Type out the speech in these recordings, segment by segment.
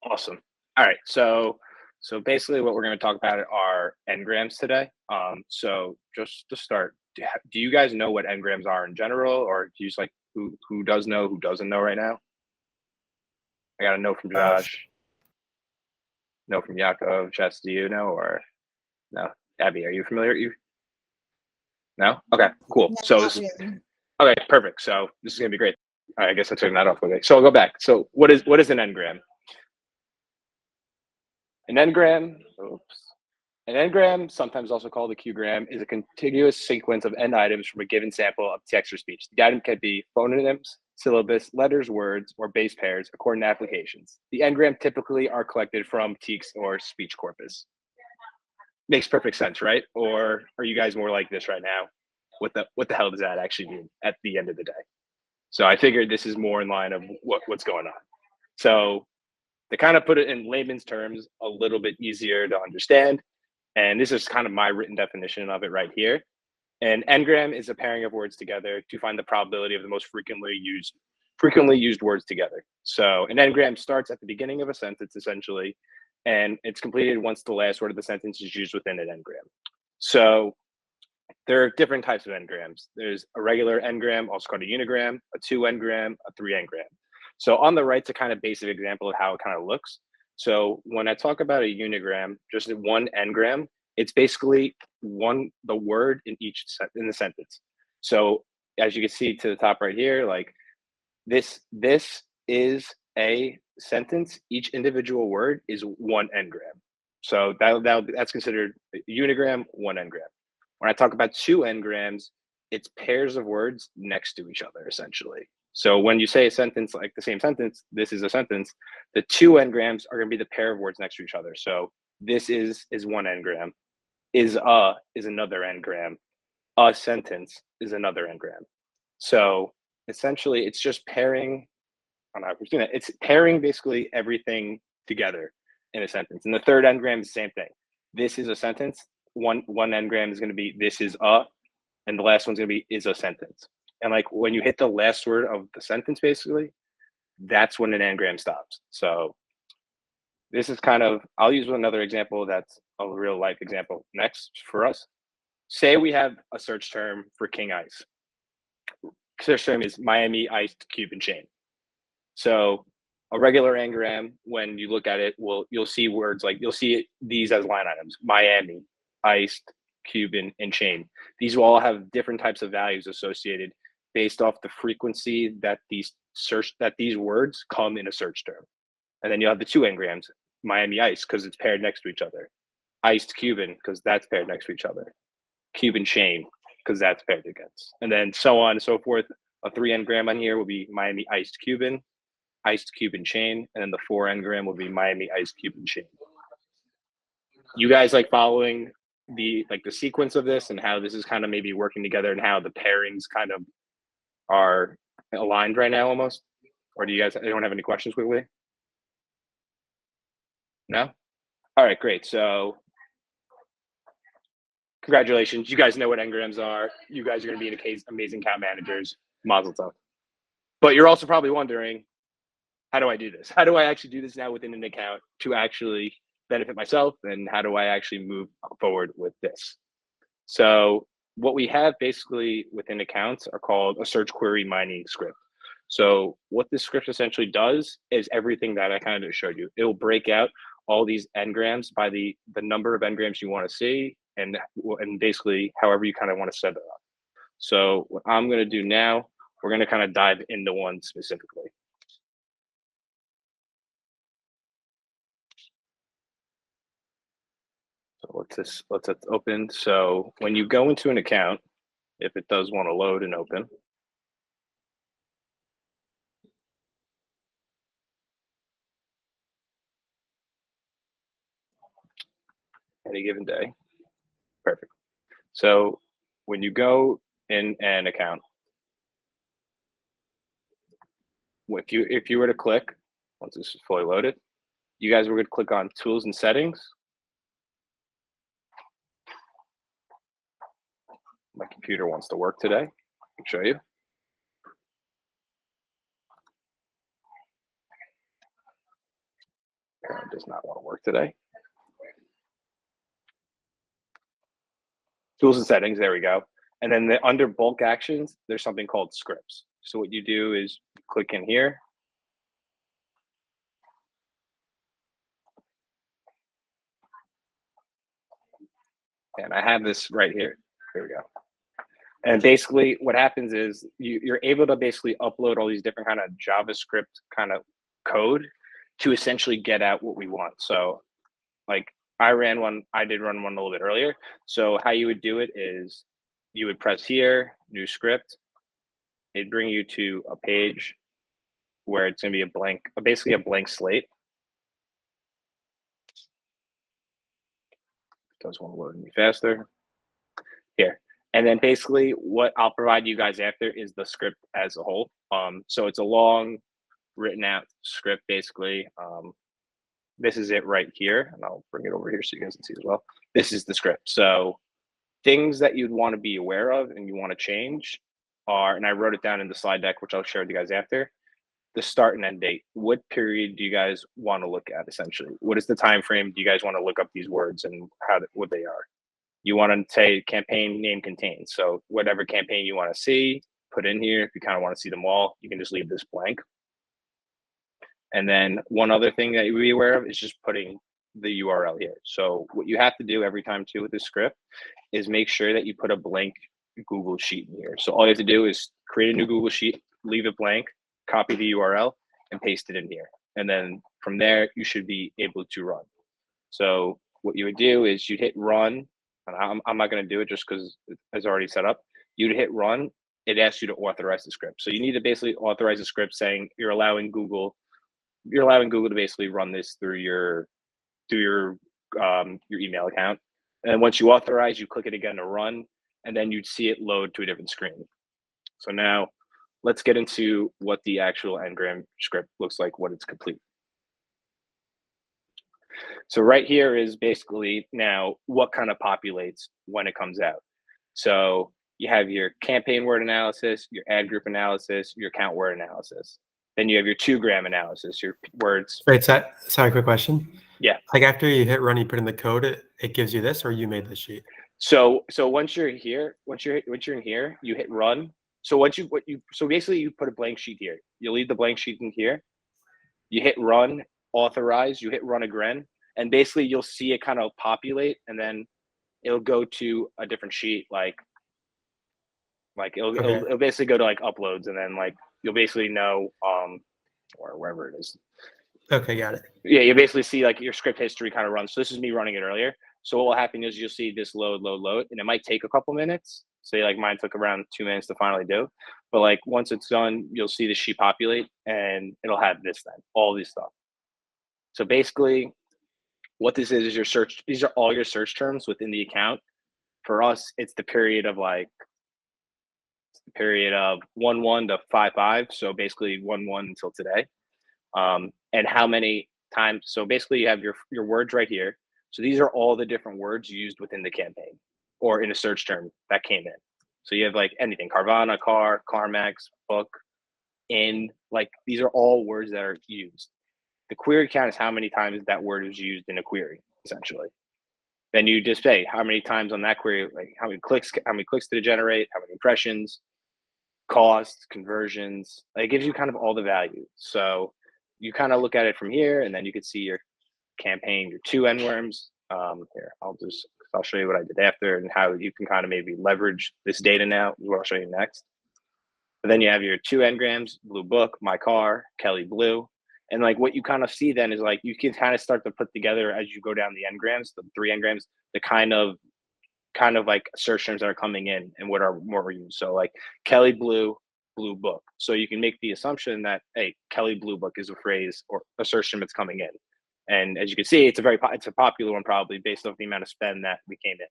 Awesome. All right. So basically, what we're going to talk about are engrams today. So just to start, do you guys know what engrams are in general, or do you just like who does know, who doesn't know right now? I got a no from Josh, no from Yakov. Chess, do you know or no? Abby, are you familiar? You no? Okay, cool. No, So not this is really. okay, perfect. So this is gonna be great. All right, I guess I'm turning that off. Okay. So I'll go back. So what is an engram? An engram, oops. An n-gram, sometimes also called a q-gram, is a contiguous sequence of n items from a given sample of text or speech. The item can be phononyms, syllabus, letters, words, or base pairs according to applications. The n-gram typically are collected from text or speech corpus. Makes perfect sense, right? Or are you guys more like this right now? What the hell does that actually mean at the end of the day? So I figured this is more in line of what's going on. So to kind of put it in layman's terms, a little bit easier to understand, and this is kind of my written definition of it right here. An n-gram is a pairing of words together to find the probability of the most frequently used words together. So an n-gram starts at the beginning of a sentence essentially, and it's completed once the last word of the sentence is used within an n-gram. So there are different types of n-grams. There's a regular n-gram, also called a unigram, a 2 n-gram, a 3 n-gram. So on the right's a kind of basic example of how it kind of looks. So when I talk about a unigram, just one n-gram, it's basically the word in the sentence. So as you can see to the top right here, like this is a sentence. Each individual word is one n-gram. So that's considered a unigram, one n-gram. When I talk about two n-grams, it's pairs of words next to each other, essentially. So when you say a sentence like the same sentence, this is a sentence, the two n-grams are going to be the pair of words next to each other. So this is one n-gram, is another n-gram, a sentence is another n-gram. So essentially, it's just pairing. I don't know, Christina, it's pairing basically everything together in a sentence. And the third n-gram is the same thing. This is a sentence. One n-gram is going to be this is a, and the last one's going to be is a sentence. And like when you hit the last word of the sentence, basically, that's when an n-gram stops. So this is kind of, I'll use another example that's a real life example next for us. Say we have a search term for king ice. Search term is Miami iced Cuban chain. So a regular n-gram, when you look at it, you'll see words like you'll see these as line items: Miami, iced, Cuban, and chain. These will all have different types of values associated based off the frequency that these words come in a search term. And then you have the two n-grams: Miami ice because it's paired next to each other, iced Cuban because that's paired next to each other, Cuban chain because that's paired against, and then so on and so forth. A 3 n-gram on here will be Miami iced Cuban, iced Cuban chain, and then the 4 n-gram will be Miami iced Cuban chain. You guys like following the sequence of this and how this is kind of maybe working together and how the pairings kind of are aligned right now almost? Or do you guys anyone have any questions quickly? No? All right, great. So congratulations. You guys know what n-grams are. You guys are going to be in a case amazing account managers. Mazel tov. But you're also probably wondering, how do I do this? How do I actually do this now within an account to actually benefit myself? And how do I actually move forward with this? So what we have basically within accounts are called a search query mining script. So what this script essentially does is everything that I kind of showed you. It will break out all these n-grams by the number of n-grams you want to see and basically however you kind of want to set it up. So what I'm going to do now, we're going to kind of dive into one specifically. So let's open. So when you go into an account, if it does want to load and open, any given day, perfect. So when you go in an account, if you were to click, once this is fully loaded, you guys were going to click on tools and settings. My computer wants to work today. I can show you. Apparently does not want to work today. Tools and settings, there we go. And then under bulk actions, there's something called scripts. So what you do is click in here. And I have this right here. Here we go. And basically what happens is you're able to basically upload all these different kind of JavaScript kind of code to essentially get out what we want. So like I did run one a little bit earlier. So how you would do it is you would press here, new script. It'd bring you to a page where it's gonna be basically a blank slate. Does want to load any faster. Here. And then basically what I'll provide you guys after is the script as a whole. So it's a long written out script basically. This is it right here, and I'll bring it over here so you guys can see as well. This is the script. So things that you'd want to be aware of and you want to change are, and I wrote it down in the slide deck, which I'll share with you guys after, the start and end date. What period do you guys want to look at essentially? What is the time frame? Do you guys want to look up these words and what they are? You want to say campaign name contains. So whatever campaign you want to see, put in here. If you kind of want to see them all, you can just leave this blank. And then one other thing that you be aware of is just putting the URL here. So what you have to do every time too with this script is make sure that you put a blank Google Sheet in here. So all you have to do is create a new Google Sheet, leave it blank, copy the URL, and paste it in here. And then from there, you should be able to run. So what you would do is you'd hit run. And I'm not going to do it just because it's already set up. You'd hit run. It asks you to authorize the script. So you need to basically authorize the script saying you're allowing Google to basically run this through your email account. And once you authorize, you click it again to run, and then you'd see it load to a different screen. So now let's get into what the actual Ngram script looks like when it's complete. So right here is basically now what kind of populates when it comes out. So you have your campaign word analysis, your ad group analysis, your count word analysis. Then you have your 2-gram analysis, your words. Wait, sorry, quick question. Yeah. Like after you hit run, you put in the code, it gives you this, or you made the sheet? So once you're here, once you're in here, you hit run. So so basically you put a blank sheet here. You leave the blank sheet in here. You hit run, authorize, you hit run again, and basically you'll see it kind of populate, and then it'll go to a different sheet, like it'll basically go to like uploads, and then like you'll basically know or wherever it is. Okay, got it. Yeah, you basically see like your script history kind of runs. So this is me running it earlier. So what will happen is you'll see this load, and it might take a couple minutes. Say like mine took around 2 minutes to finally do, but like once it's done, you'll see the sheet populate, and it'll have this then, all this stuff. So basically, what this is your search. These are all your search terms within the account. For us, it's the period of 1/1 to 5/5. So basically 1/1 until today. And how many times. So basically you have your words right here. So these are all the different words used within the campaign or in a search term that came in. So you have like anything, Carvana, car, CarMax, book, in, like these are all words that are used. The query count is how many times that word is used in a query, essentially. Then you just say how many times on that query, like how many clicks did it generate, how many impressions, costs, conversions. It gives you kind of all the value. So you kind of look at it from here, and then you can see your campaign, your 2 NWorms. Here, I'll show you what I did after and how you can kind of maybe leverage this data now, is what I'll show you next. But then you have your 2 Ngrams, Blue Book, My Car, Kelly Blue. And like what you kind of see then is like you can kind of start to put together as you go down the Ngrams, the 3 Ngrams, the kind of like search terms that are coming in and what are more used. So like Kelly Blue, Blue Book. So you can make the assumption that, hey, Kelly Blue Book is a phrase or a search term that's coming in. And as you can see, it's a popular one, probably based off the amount of spend that we came in.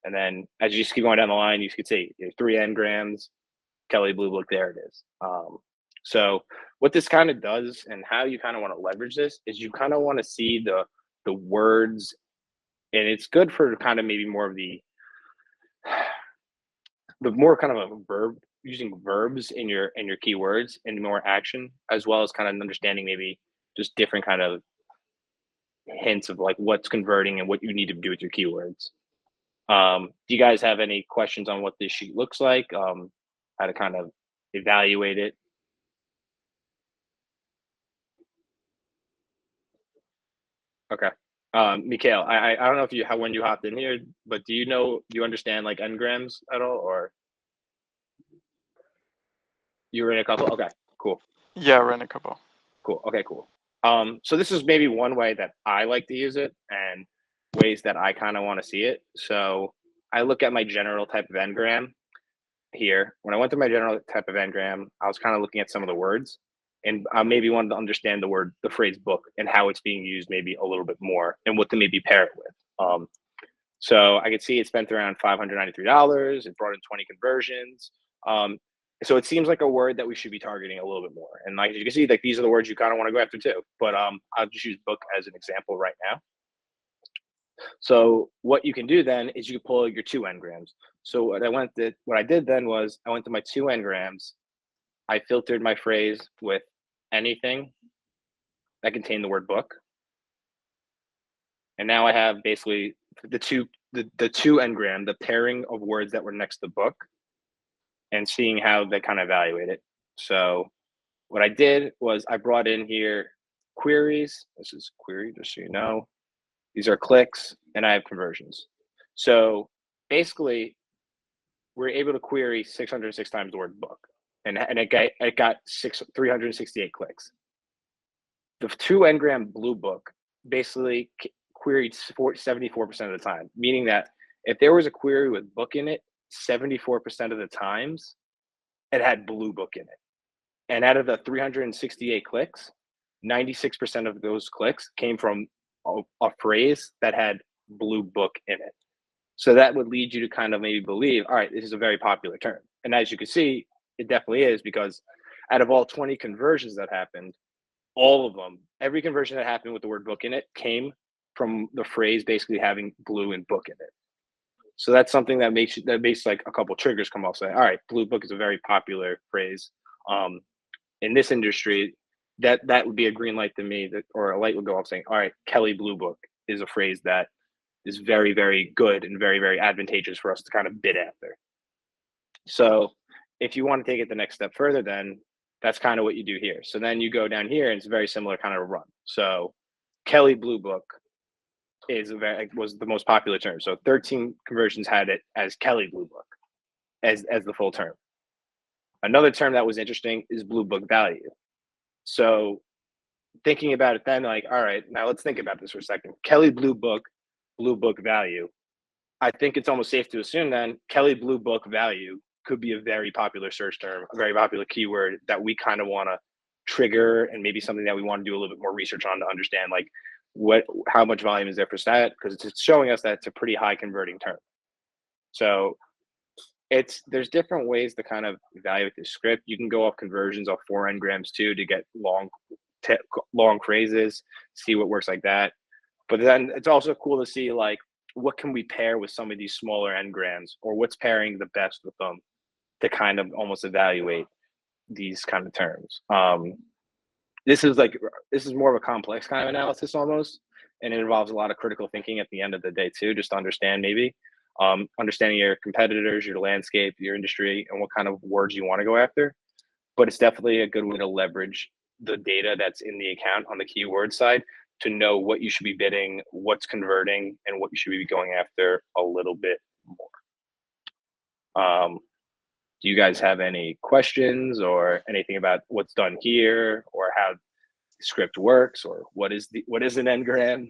And then as you just keep going down the line, you can see 3 Ngrams, Kelly Blue Book, there it is. So what this kind of does and how you kind of want to leverage this is you kind of want to see the words, and it's good for kind of maybe more of the more kind of a verb, using verbs in your keywords and more action, as well as kind of understanding maybe just different kind of hints of like what's converting and what you need to do with your keywords. Do you guys have any questions on what this sheet looks like? How to kind of evaluate it? Okay. Mikhail, I don't know if you how when you hopped in here, but do you understand like n-grams at all, or you were in a couple? Okay, cool. Yeah, I ran a couple. Cool. Okay, cool. So this is maybe one way that I like to use it and ways that I kind of want to see it. So I look at my general type of n-gram here. When I went to my general type of n-gram, I was kind of looking at some of the words and I maybe wanted to understand the phrase book and how it's being used maybe a little bit more and what to maybe pair it with. So I could see it spent around $593. It brought in 20 conversions. So it seems like a word that we should be targeting a little bit more. And like you can see, like these are the words you kind of want to go after too. But I'll just use book as an example right now. So what you can do then is you can pull your 2 n-grams. So what I did then was I went to my 2 n-grams. I filtered my phrase with anything that contained the word book. And now I have basically the two n-gram, the pairing of words that were next to book, and seeing how they kind of evaluate it. So what I did was I brought in here queries. This is query, just so you know. These are clicks, and I have conversions. So basically, we're able to query 606 times the word book, and it got 368 clicks. The 2 n-gram blue book basically queried 74% of the time, meaning that if there was a query with book in it, 74% of the times it had blue book in it. And out of the 368 clicks, 96% of those clicks came from a phrase that had blue book in it. So that would lead you to kind of maybe believe, all right, this is a very popular term. And as you can see, it definitely is, because out of all 20 conversions that happened, all of them, every conversion that happened with the word book in it came from the phrase basically having blue and book in it. So that's something that makes like a couple triggers come off. Say, all right, blue book is a very popular phrase. In this industry, that would be a green light to me, or a light would go off saying, all right, Kelly Blue Book is a phrase that is very, very good and very, very advantageous for us to kind of bid after. So if you want to take it the next step further, then that's kind of what you do here. So then you go down here and it's a very similar kind of run. So Kelly Blue Book was the most popular term. So 13 conversions had it as Kelly Blue Book as the full term. Another term that was interesting is blue book value. So thinking about it then, like, all right, now let's think about this for a second. Kelly Blue Book value. I think it's almost safe to assume then Kelly Blue Book value could be a very popular search term, a very popular keyword that we kind of want to trigger, and maybe something that we want to do a little bit more research on to understand, like how much volume is there for that, because it's showing us that it's a pretty high converting term. So there's different ways to kind of evaluate the script. You can go off conversions off 4 n-grams too to get long phrases, see what works like that. But then it's also cool to see like what can we pair with some of these smaller n-grams, or what's pairing the best with them to kind of almost evaluate these kind of terms. This is more of a complex kind of analysis almost, and it involves a lot of critical thinking at the end of the day too, just to understand maybe understanding your competitors, your landscape, your industry, and what kind of words you want to go after. But it's definitely a good way to leverage the data that's in the account on the keyword side to know what you should be bidding, what's converting, and what you should be going after a little bit more. Do you guys have any questions or anything about what's done here, or how the script works, or what is an n-gram?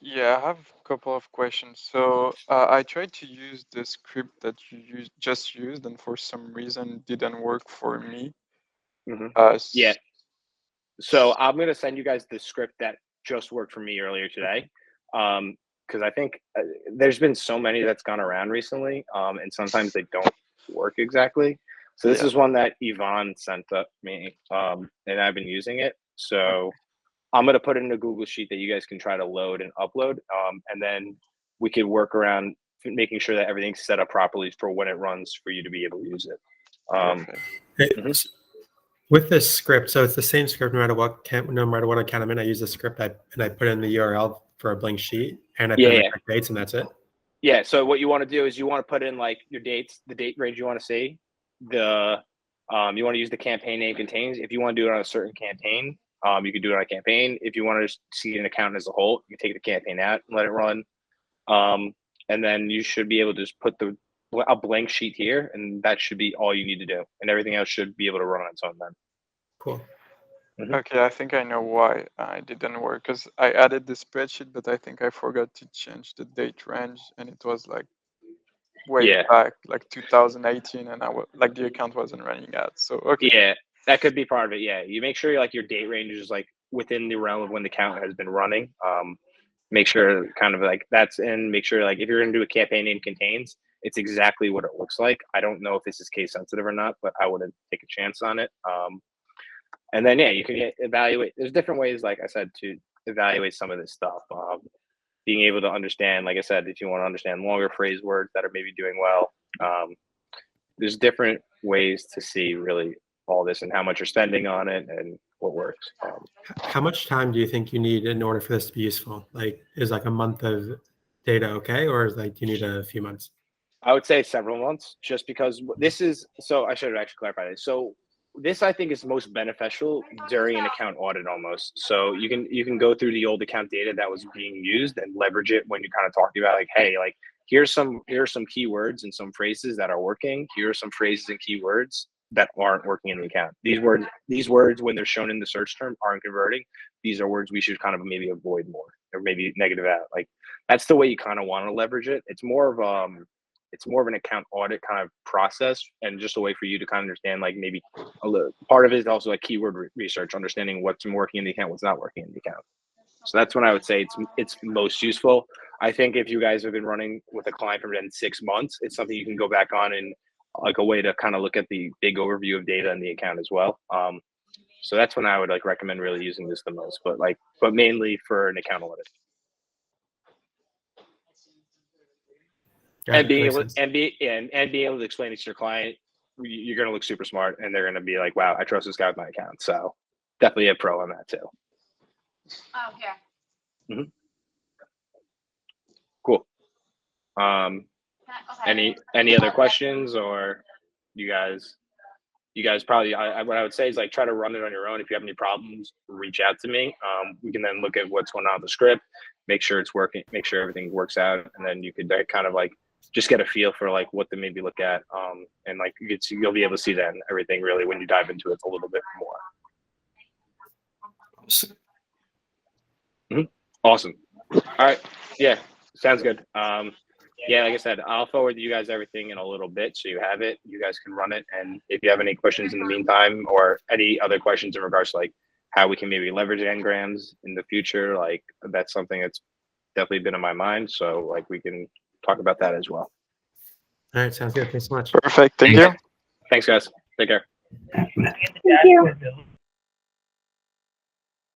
Yeah, I have a couple of questions. So I tried to use the script that you just used, and for some reason it didn't work for me. Yeah. So I'm going to send you guys the script that just worked for me earlier today, because I think there's been so many that's gone around recently, and sometimes they don't work exactly. So this is one that Yvonne sent up me, and I've been using it. So I'm going to put it in a Google Sheet that you guys can try to load and upload, and then we could work around making sure that everything's set up properly for when it runs for you to be able to use it. Hey, With this script, so it's the same script no matter what account I'm in. I use the script and I put in the URL for a blank sheet and I put in Yeah, the yeah. correct dates and that's it. Yeah. So what you want to do is you want to put in like your dates, the date range you want to see. You want to use the campaign name contains. If you want to do it on a certain campaign, you can do it on a campaign. If you want to just see an account as a whole, you can take the campaign out and let it run. And then you should be able to just put a blank sheet here, and that should be all you need to do, and everything else should be able to run on its own then. Cool. Okay, I think I know why it didn't work, because I added the spreadsheet, but I think I forgot to change the date range, and it was like way Yeah. back, like 2018, and like the account wasn't running yet. So okay. Yeah, that could be part of it. Yeah, you make sure like your date range is like within the realm of when the count has been running. Make sure kind of like that's in. Make sure like if you're going to do a campaign name contains, it's exactly what it looks like. I don't know if this is case sensitive or not, but I wouldn't take a chance on it. And then yeah, you can evaluate. There's different ways, like I said, to evaluate some of this stuff. Being able to understand, like I said, if you want to understand longer phrase words that are maybe doing well, there's different ways to see really all this and how much you're spending on it and what works. How much time do you think you need in order for this to be useful? Like, is like a month of data okay, or is like do you need a few months? I would say several months, just because this is. So I should actually clarify this. So this I think is most beneficial during an account audit almost. So you can go through the old account data that was being used and leverage it when you're kind of talking about like, hey, like here's some keywords and some phrases that are working. Here are some phrases and keywords that aren't working in the account. These words when they're shown in the search term aren't converting. These are words we should kind of maybe avoid more or maybe negative out. Like that's the way you kind of want to leverage it. It's more of an account audit kind of process and just a way for you to kind of understand like maybe part of it is also like keyword research, understanding what's working in the account, what's not working in the account. So that's when I would say it's most useful. I think if you guys have been running with a client for 6 months, it's something you can go back on and like a way to kind of look at the big overview of data in the account as well. So that's when I would like recommend really using this the most, but mainly for an account audit. Yeah, And being makes able sense. and being able to explain it to your client, you're going to look super smart, and they're going to be like, "Wow, I trust this guy with my account." So definitely a pro on that too. Oh, here. Cool. Okay. Any other questions, or you guys probably what I would say is like try to run it on your own. If you have any problems, reach out to me. We can then look at what's going on with the script, make sure it's working, make sure everything works out, and then you could kind of like just get a feel for like what to maybe look at, and like you'll be able to see then everything really when you dive into it a little bit more. Awesome. All right. Yeah, sounds good. Yeah, like I said, I'll forward you guys everything in a little bit so you have it. You guys can run it. And if you have any questions in the meantime or any other questions in regards to like how we can maybe leverage Ngrams in the future, like that's something that's definitely been in my mind. So like we can talk about that as well. All right, sounds good. Thanks so much. Perfect. Thank you. Thanks, guys. Take care. Thank you.